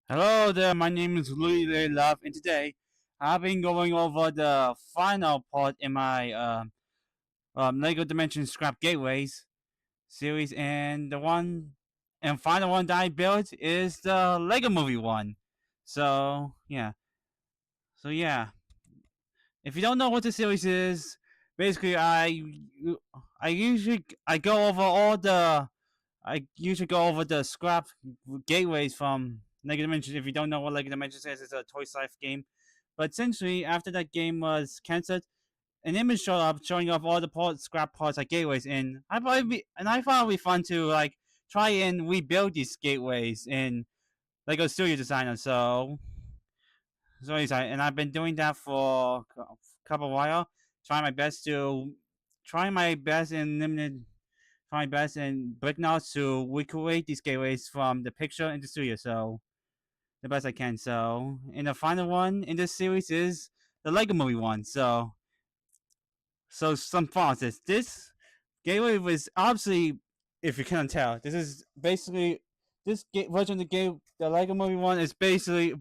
Hello there, my name is Louis Love, and today I've been going over the final part in my Lego Dimension Scrap Gateways series, and the one and final one that I built is the Lego Movie one. So yeah. If you don't know what the series is, basically I go over all the I usually go over the scrap gateways from Lego Dimensions. If you don't know what Lego Dimensions is, it's a Toy Life game. But essentially, after that game was cancelled, an image showed up showing off all the scrap parts like gateways, and I thought it'd be fun to like try and rebuild these gateways in Lego Studio Designer. And I've been doing that for a couple of while, trying my best in limited try my best and break now to recreate these gateways from the picture in the studio, so the best I can. So, and the final one in this series is the Lego Movie one. So some thoughts is this gateway was obviously, if you can't tell, this is basically version of the game. The Lego Movie one is basically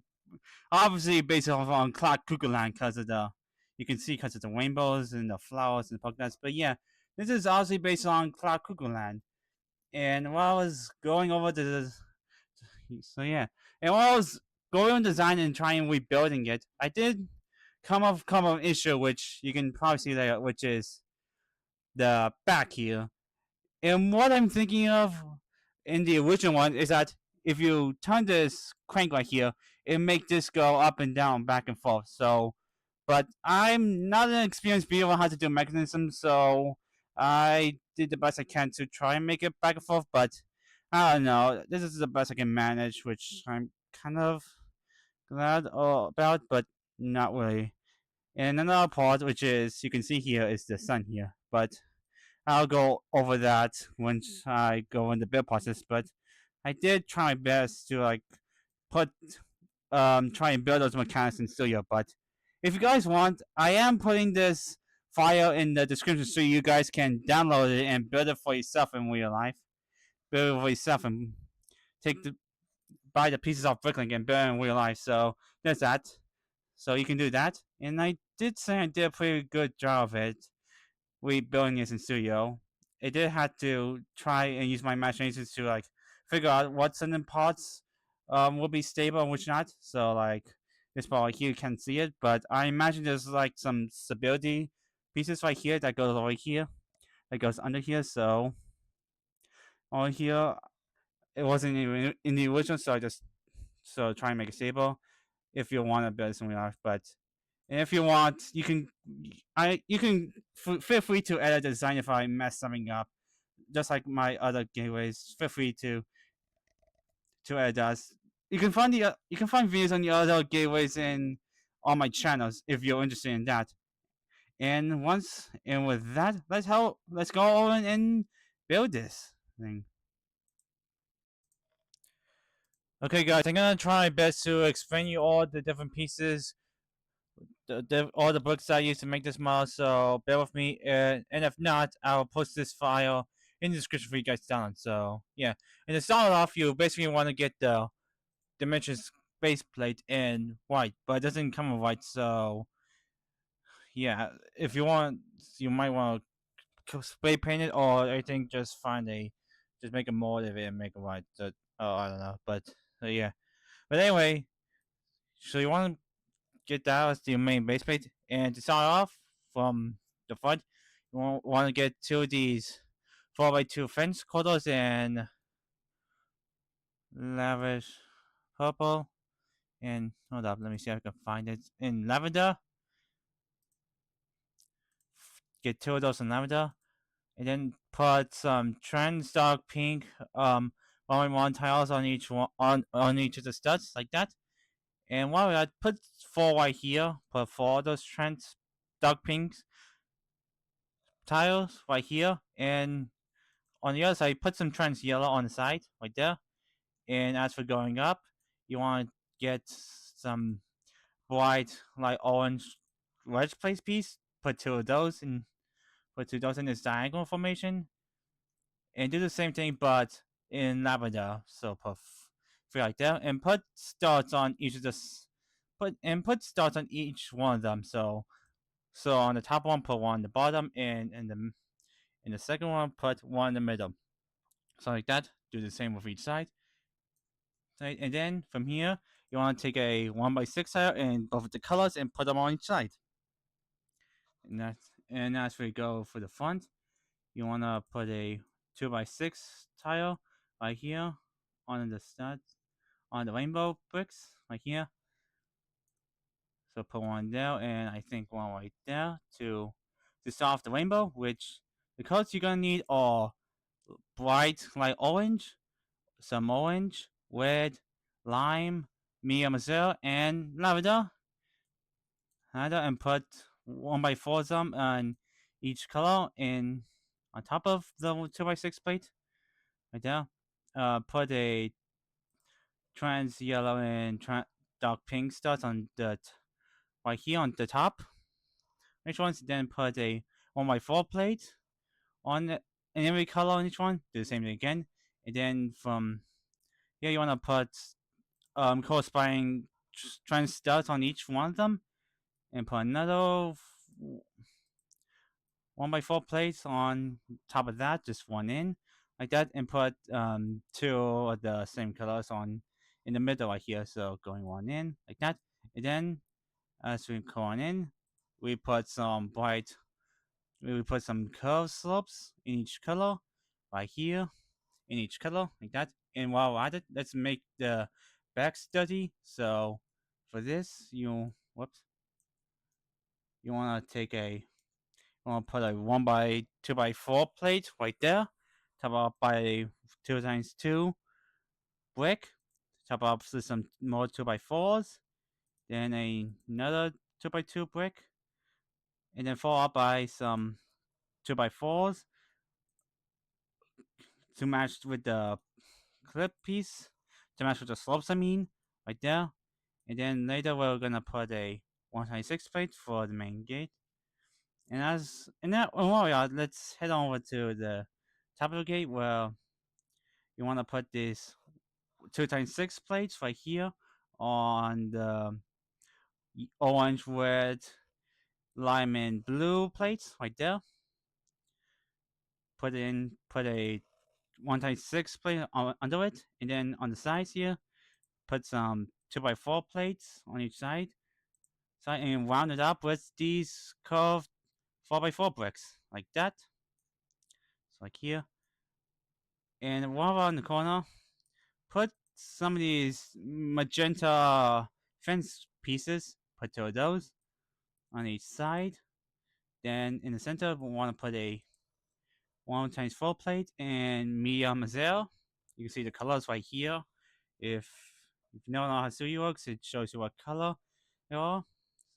obviously based off on Clark Cuckoo Land because of the you can see because of the rainbows and the flowers and the polka dots. But yeah, this is obviously based on Clark Cuckoo Land. And while I was going over and while I was going on design and trying rebuilding it, I did come up an issue which you can probably see there, which is the back here. And what I'm thinking of in the original one is that if you turn this crank right here, it make this go up and down, back and forth. So, but I'm not an experienced viewer on how to do mechanisms, so I did the best I can to try and make it back and forth. But I don't know. This is the best I can manage, which I'm kind of glad about, but not really. And another part, which is you can see here, is the sun here, but I'll go over that once I go in the build process. But I did try my best to like put try and build those mechanics in Studio. But if you guys want, I am putting this file in the description so you guys can download it and build it for yourself in real life. Build it for yourself and take the buy the pieces off Bricklink and build it in real life. So there's that. So you can do that. And I did say I did a pretty good job of it rebuilding this in Studio. I did have to try and use my imaginations to like figure out what certain parts will be stable and which not. So like this part right here you can't see it, but I imagine there's like some stability pieces right here that goes over here, that goes under here. So over here it wasn't even in the original, so I just try and make it stable if you want to build something else. But and if you want, you can feel free to edit the design if I mess something up, just like my other gateways. Feel free to edit us. You can find videos on the other gateways in on my channels if you're interested in that. And with that, let's go on and build this thing. Okay, guys, I'm gonna try my best to explain you all the different pieces, all the books I used to make this model. So bear with me, and if not, I'll post this file in the description for you guys to download. So yeah, and to start off, you basically want to get the dimensions base plate in white, but it doesn't come in white. So yeah, if you want, you might want to spray paint it, or I think just make a mold of it and make it white. So, oh, I don't know, but yeah. But anyway, so you want to get that as the main base plate, and to start off from the front, you want to get two of these 4x2 fence quarters in lavish purple, and hold up, let me see if I can find it in lavender. Get two of those in lavender, and then put some trans dark pink 1x1 tiles on each one on each of the studs like that. And while I put four right here, put four of those trans dark pinks tiles right here, and on the other side, put some trans yellow on the side right there. And as for going up, you want to get some bright like orange wedge place piece. Put two of those in. Put two of those in this diagonal formation, and do the same thing but in lavender. So put three like that, and put studs on each of the put studs on each one of them. So on the top one, put one on the bottom, and in the second one, put one in the middle. So like that. Do the same with each side. Right, and then from here, you want to take a 1x6 tile and both the colors and put them on each side. And as we go for the front, you want to put a 2x6 tile right here on the studs on the rainbow bricks right here. So put one there, and I think one right there to start off the rainbow. Which the colors you're gonna need are bright light orange, some orange, red, lime, medium azure, and lavender. And put 1x4 of them on each color in on top of the 2x6 plate right there. Put a trans yellow and dark pink studs on right here on the top. Each one, then put a 1x4 plate on in every color on each one. Do the same thing again, and then from here you want to put corresponding trans studs on each one of them, and put another 1x4 plates on top of that, just one in like that, and put two of the same colors on in the middle right here. So going one in like that, and then as we go on in, we put some bright, we put some curve slopes in each color right here in each color like that. And while we're at it, let's make the back sturdy. So for this, you want to take a I'm gonna put a 1x2x4 plate right there. Top up by a 2x2 brick. Top up with some more 2x4s. Then another 2x2 brick. And then follow up by some 2x4s to match with the clip piece. To match with the slopes, I mean. Right there. And then later we're gonna put a 1x6 plate for the main gate. And that yeah, let's head on over to the top of the gate where you want to put this 2x6 plates right here on the orange, red, lime, and blue plates right there. Put a 1x6 plate under it, and then on the sides here, put some 2x4 plates on each side, and round it up with these curved 4x4 bricks like that. So like here, and while on the corner, put some of these magenta fence pieces. Put two of those on each side. Then in the center, we want to put a 1x4 plate and medium azure. You can see the colors right here. If you know how Sui works, it shows you what color they are.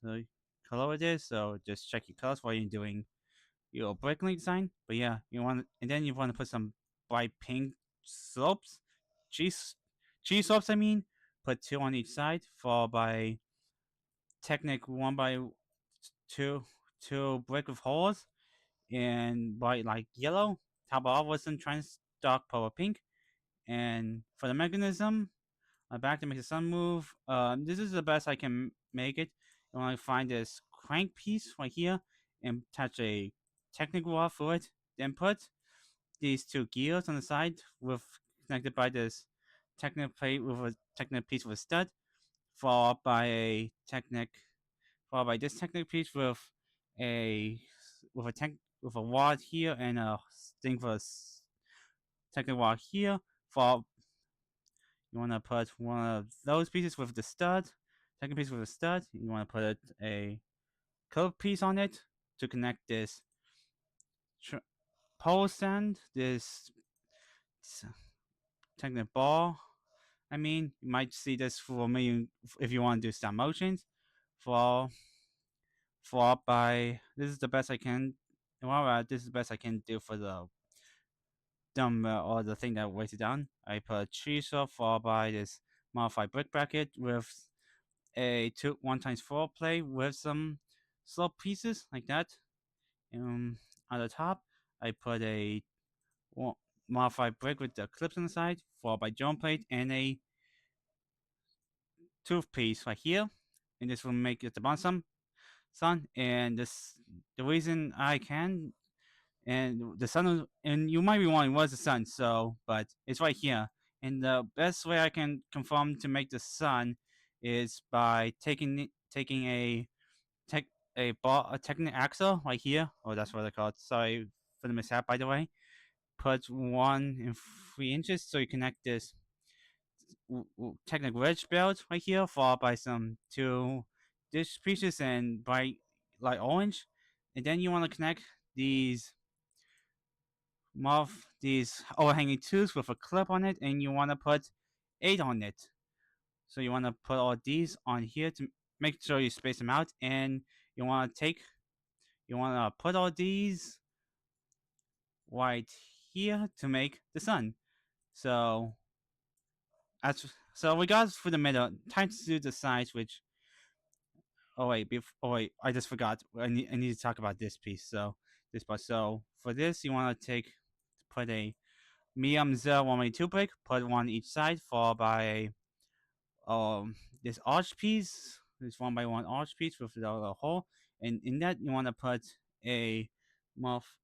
So color it is. So just check your colors while you're doing your breaking design. But yeah, and then you want to put some bright pink slopes, cheese cheese slopes. I mean, put two on each side, followed by Technic 1x2 brick with holes, and bright like yellow. Top off with some trans dark purple pink. And for the mechanism, back to make the sun move. This is the best I can make it. You want to find this crank piece right here and attach a technical rod through it. Then put these two gears on the side with connected by this Technic plate with a Technic piece with a stud, followed by this Technic piece with a with a rod here and a thing for a Technic rod here. For you want to put one of those pieces with the stud, second piece with a stud. You want to put a curved piece on it to connect this pole stand, this Technic ball. I mean, you might see this for me if you want to do stop motions. For by this is the best I can. Well, this is the best I can do for the dumb or the thing that weighs it down. I put cheese off followed by this modified brick bracket with a 1x4 plate with some slope pieces like that. On the top, I put a modified brick with the clips on the side, followed by joint plate and a toothpaste right here, and this will make it the bottom sun. And this the reason I can and the sun and you might be wondering what's the sun, so but it's right here. And the best way I can confirm to make the sun is by taking tech a technic axle right here. Oh, that's what they call it. Sorry for the mishap, by the way. Put 1 and 3 inches so you connect this technic wedge belt right here, followed by some 2 dish pieces and bright light orange. And then you want to connect these these overhanging tools with a clip on it, and you want to put 8 on it. So you want to put all these on here to make sure you space them out, and you want to put all these right here to make the sun. So so we got for the middle. Time to do the sides, which oh wait, I just forgot. I need to talk about this piece. So this part. So for this, you want to put a medium 0 1 2 brick, put one each side, followed by a this arch piece, this 1 by 1 arch piece with the hole, and in that you want to put a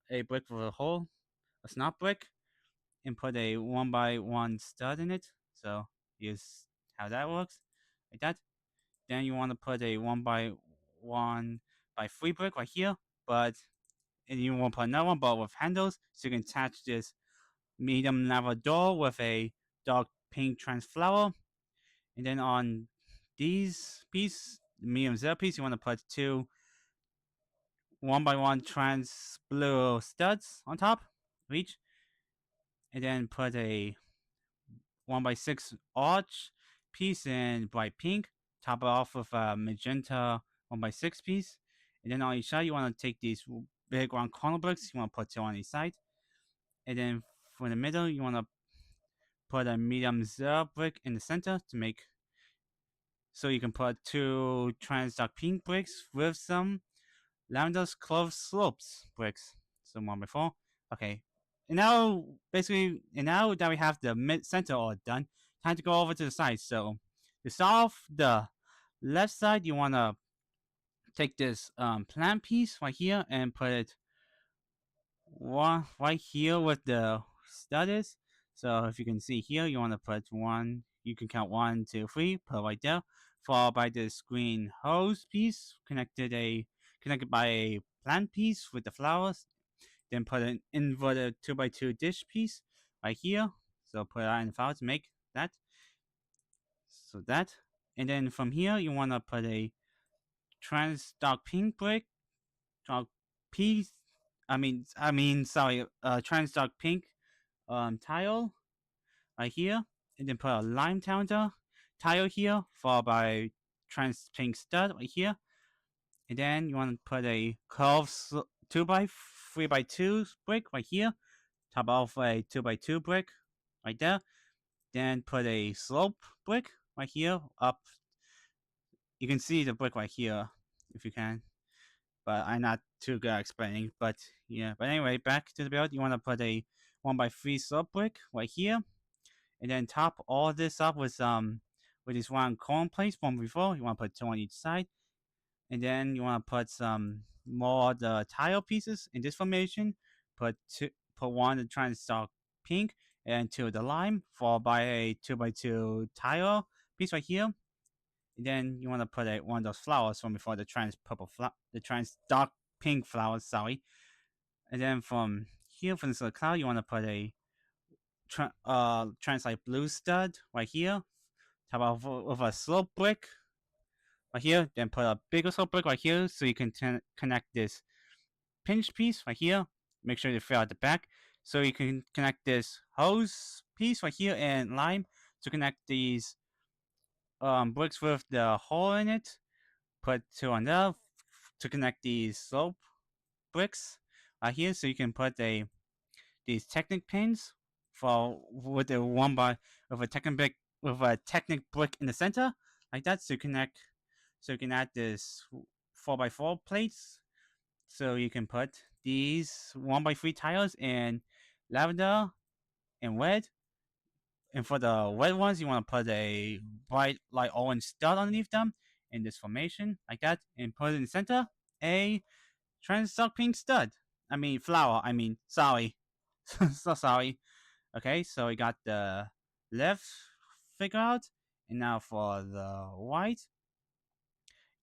a brick with a hole, a snap brick, and put a 1 by 1 stud in it. So here's how that works, like that. Then you want to put a 1 by 1 by 3 brick right here, but and you want to put another one, but with handles, so you can attach this medium lava door with a dark pink trans flower. And then on these medium zero piece, you want to put two 1 by 1 trans blue studs on top of each, and then put a 1 by 6 arch piece in bright pink, top it off with a magenta 1 by 6 piece. And then on each side, you want to take these big round corner bricks, you want to put 2 on each side. And then for the middle, you want to put a medium zero brick in the center to make so you can put 2 trans dark pink bricks with some lavender clove slopes bricks. So 1 by 4. Okay. And now that we have the mid center all done, time to go over to the side. So to start off the left side, you wanna take this plant piece right here and put it one right here with the stud is. So if you can see here, you want to put one. You can count 1, 2, 3. Put right there. Followed by this green hose piece connected by a plant piece with the flowers. Then put an inverted 2 by 2 dish piece right here. So put that in the file to make that. So that. And then from here, you want to put a trans dark pink brick, dark piece. Sorry, trans dark pink tile right here, and then put a lime tile here, followed by trans pink stud right here, and then you want to put a curved 2 by 3 by 2 brick right here, top off a 2 by 2 brick right there, then put a slope brick right here up. You can see the brick right here if you can, but I'm not too good at explaining. But yeah, but anyway, back to the build. You want to put a 1 by 3 slope brick right here, and then top all this up with this round corn plates from before. You want to put 2 on each side, and then you want to put some more of the tile pieces in this formation. Put one to try and stock pink, and 2 of the lime, followed by a 2 by 2 tile piece right here. And then you want to put one of those flowers from before, the the trans dark pink flowers. Sorry. And then from here, from this little cloud, you want to put a trans light blue stud right here. Top off with a slope brick right here. Then put a bigger slope brick right here, so you can connect this pinch piece right here. Make sure you fill out the back, so you can connect this hose piece right here and lime to connect these bricks with the hole in it. Put 2 on there to connect these slope bricks right here, so you can put these Technic pins for with the with a Technic brick in the center like that. So you can add this 4 by 4 plates. So you can put these 1 by 3 tiles in lavender and red And for the wet ones, you want to put a bright light orange stud underneath them in this formation, like that, and put in the center a translucent pink stud. I mean flower. I mean sorry, so sorry. Okay, so we got the left figure out, and now for the white,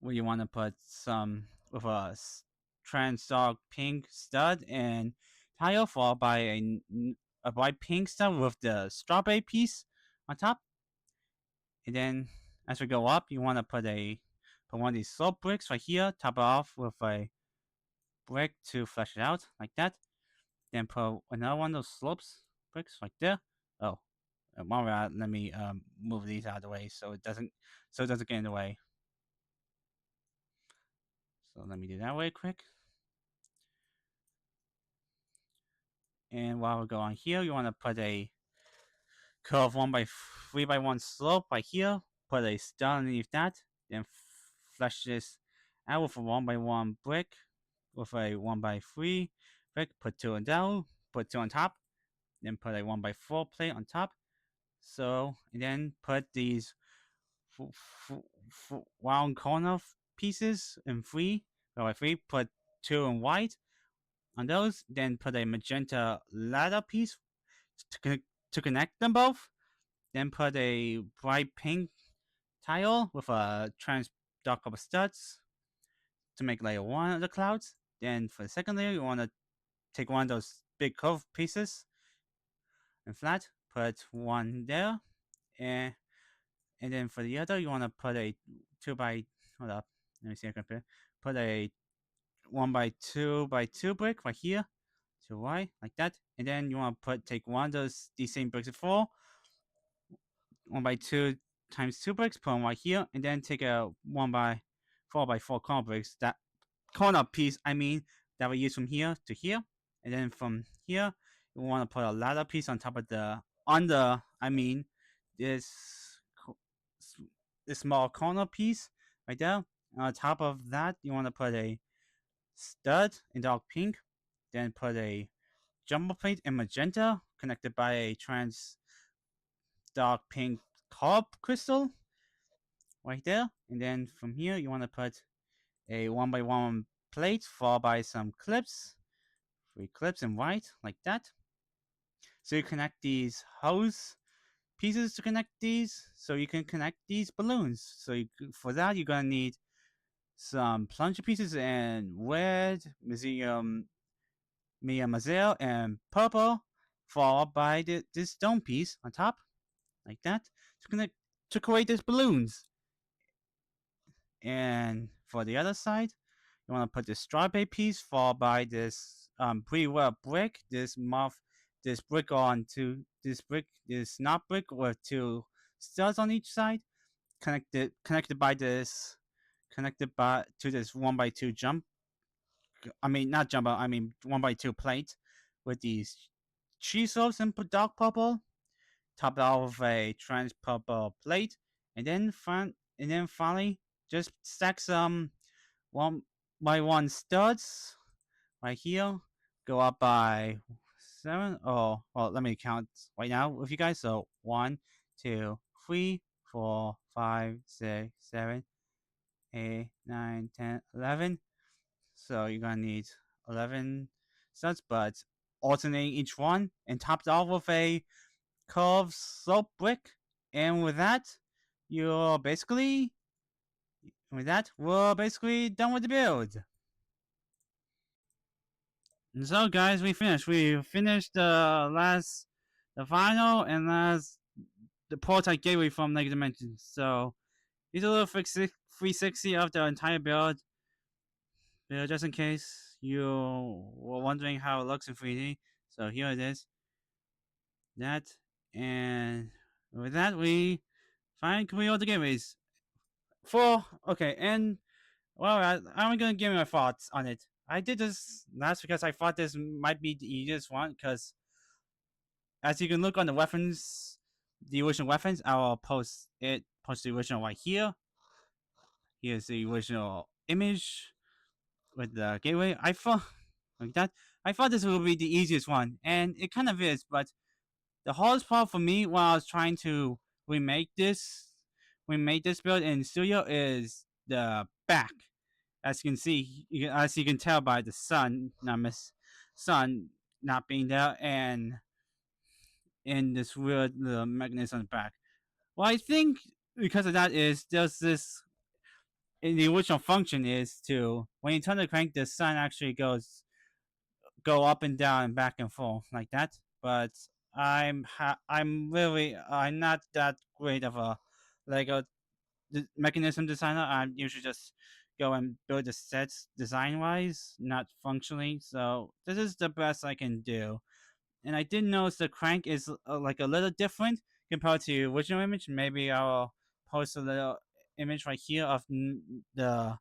where you want to put some with a trans dark pink stud and tile followed by a bright pink stud with the strawberry piece on top. And then as we go up, you want to put one of these slope bricks right here, top it off with a brick to flesh it out like that. Then put another one of those slopes bricks right there. Oh, while we're at, let me move these out of the way so it doesn't get in the way. So let me do that way quick. And while we go on here, you want to put a curve 1x3x1 slope right here. Put a star underneath that. Then flesh this out with a 1x1 brick with a 1x3 brick. Put two on down. Put two on top. Then put a 1x4 plate on top. So and then put these round corner pieces in three. By three. Put two in white on those. Then put a magenta ladder piece to connect them both. Then put a bright pink tile with a trans dark copper studs to make layer one of the clouds. Then for the second layer, you want to take one of those big curved pieces and flat, put one there, and then for the other, you want to put a 2x. Hold up, let me see. I can put a 1x2x2 brick right here to right like that, and then you want to take one of these same bricks before 1x2 times 2 bricks, put them right here, and then take a 1x4x4 corner bricks, that corner piece, I mean, that we use from here to here, and then from here, you want to put a ladder piece on top of this, this small corner piece right there. And on top of that, you want to put a stud in dark pink, then put a jumbo plate in magenta connected by a trans dark pink carb crystal right there. And then from here, you want to put a 1x1 plate followed by some clips, 3 clips in white like that. So you connect these hose pieces to connect these, so you can connect these balloons. So for that, you're gonna need some plunger pieces in red, medium azale, and purple, followed by this stone piece on top, like that, to create these balloons. And for the other side, you want to put this strawberry piece followed by this pre-weld brick, this brick onto this knot brick with 2 studs on each side, connected to this 1x2 jump. I mean not jump, I mean 1x2 plate with these cheese sauce in dark purple, topped off with a trans purple plate, and then finally just stack some 1x1 studs right here. Go up by 7. Oh, well, let me count right now with you guys. So 1, 2, 3, 4, 5, 6, 7, 8, 9, 10, 11. So you're gonna need 11 studs, but alternating each one, and topped off with a curved slope brick. And with that, we're basically done with the build. And so, guys, we finished. We finished the final and last the portal gateway from Negative Dimensions. So, here's a little 360 of the entire build. Just in case you were wondering how it looks in 3D. So, here it is. That. And with that, we finally complete all the gateways. Okay, and well, I'm gonna give you my thoughts on it. I did this last because I thought this might be the easiest one, because as you can look on the weapons, the original weapons, I will post the original right here. Here's the original image with the gateway. I thought like that. I thought this would be the easiest one, and it kind of is, but the hardest part for me when I was trying to remake this remake this build in studio is the back. As you can see, as you can tell by the sun not being there, and this weird little mechanism on the back. Well, I think because of that is there's this in the original function is to when you turn the crank, the sun actually go up and down and back and forth like that. But I'm not that great of a Lego mechanism designer. I usually just go and build the sets design wise, not functionally. So this is the best I can do. And I did notice the crank is like a little different compared to the original image. Maybe I'll post a little image right here of the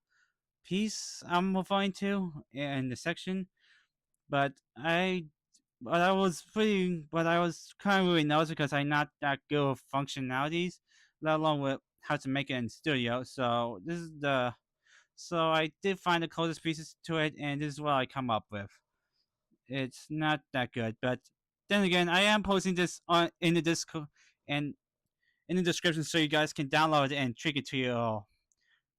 piece I'm referring to in the section. But I was kind of really nervous because I'm not that good with functionalities, let alone with how to make it in studio. So I did find the closest pieces to it, and this is what I come up with. It's not that good, but then again, I am posting this on in the Discord and in the description so you guys can download it and trick it to your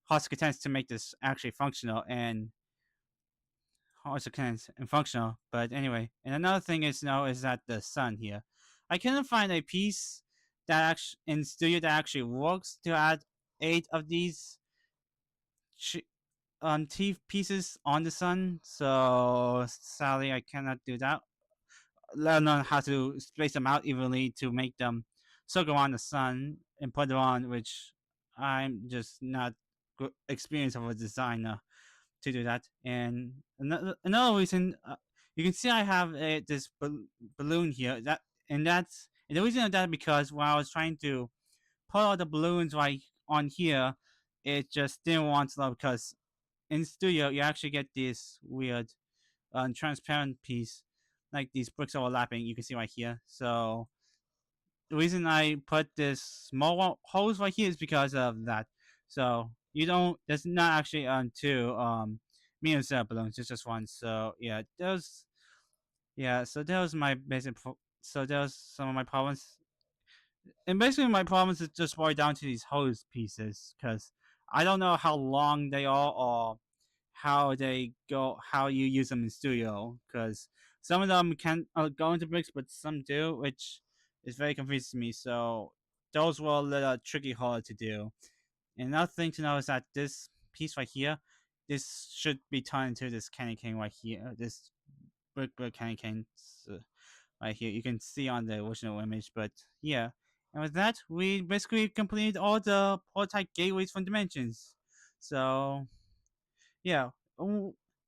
host contents to make this actually functional and host contents and functional. But anyway, and another thing is that the sun here, I couldn't find a piece that actually in studio that actually works to add 8 of these teeth pieces on the sun. So sadly, I cannot do that. Let alone how to space them out evenly to make them circle around the sun and put them on, which I'm just not experienced of a designer to do that. And another reason, you can see I have this balloon here. And the reason of that because when I was trying to put all the balloons right on here, it just didn't want to load because in studio you actually get this weird transparent piece, like these bricks overlapping. You can see right here. So the reason I put this small holes right here is because of that. So you don't. There's not actually two medium set balloons. It's just one. So yeah, those. Yeah. So that was my basic. So that was some of my problems. And basically, my problems is just boiled down to these hose pieces because I don't know how long they are or how they go, how you use them in studio. Because some of them can go into bricks, but some do, which is very confusing to me. So those were a little tricky, hard to do. And another thing to know is that this piece right here, this should be turned into this candy cane right here. This brick candy cane. Right here. You can see on the original image, but yeah. And with that, we basically completed all the prototype gateways from Dimensions. So yeah.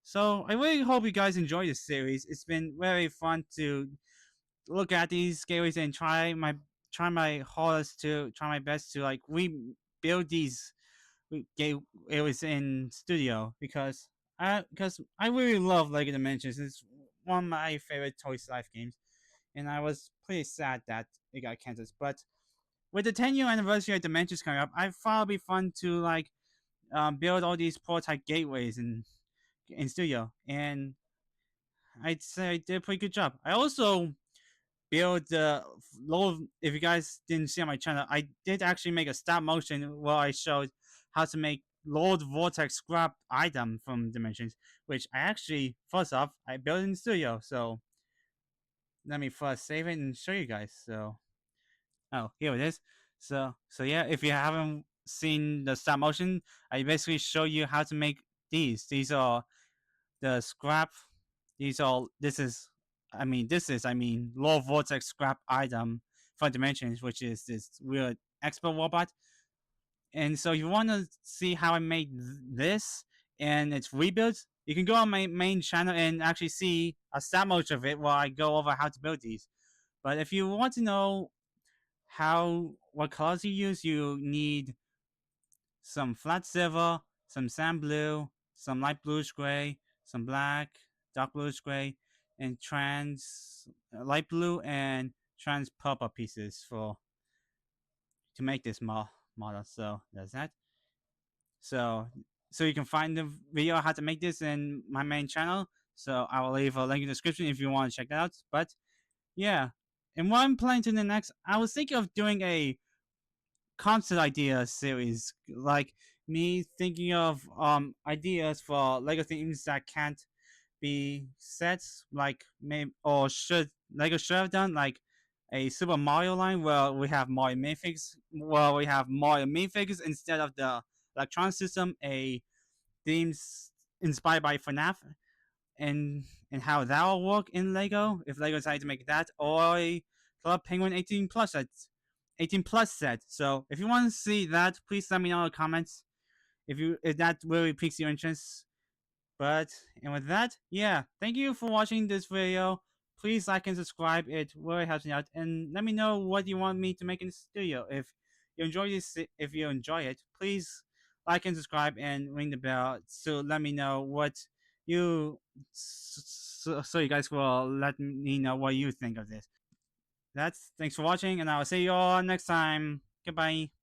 So I really hope you guys enjoy this series. It's been very fun to look at these gateways and try my hardest to try my best to like rebuild these gateways in studio because I really love Lego Dimensions. It's one of my favorite Toys Life games, and I was pretty sad that it got canceled. But with the 10-year anniversary of Dimensions coming up, I thought it'd be fun to like build all these prototype gateways in studio, and I'd say I did a pretty good job. I also built the Lord. If you guys didn't see on my channel, I did actually make a stop motion where I showed how to make Lord Vortech scrap item from Dimensions, which I actually first off I built in studio. So let me first save it and show you guys. So oh, here it is. So yeah, if you haven't seen the stop motion, I basically show you how to make these. These are the scrap. These are I mean Lord Vortex scrap item for Dimensions, which is this weird expert robot. And so if you want to see how I made this and its rebuilds, you can go on my main channel and actually see a stop motion of it where I go over how to build these. But if you want to know what colors you use, you need some flat silver, some sand blue, some light bluish gray, some black, dark bluish gray, and trans light blue and trans purple pieces for to make this model. So there's that. So so you can find the video how to make this in my main channel. So I will leave a link in the description if you want to check that out. But yeah, And what I'm planning to do next, I was thinking of doing a concept idea series, like me thinking of ideas for Lego themes that can't be set, like maybe or should Lego should have done, like a Super Mario line where we have Mario minifigs, instead of the electronic system, a themes inspired by FNAF, and how that will work in Lego if Lego decided to make that, or a Club Penguin 18 plus set. So if you want to see that, please let me know in the comments if that really piques your interest. But and with that, yeah, thank you for watching this video. Please like and subscribe. It really helps me out. And let me know what you want me to make in the studio. If you enjoy it, please like and subscribe and ring the bell. So let me know what you so you guys will let me know what you think of this. Thanks for watching, and I will see you all next time. Goodbye.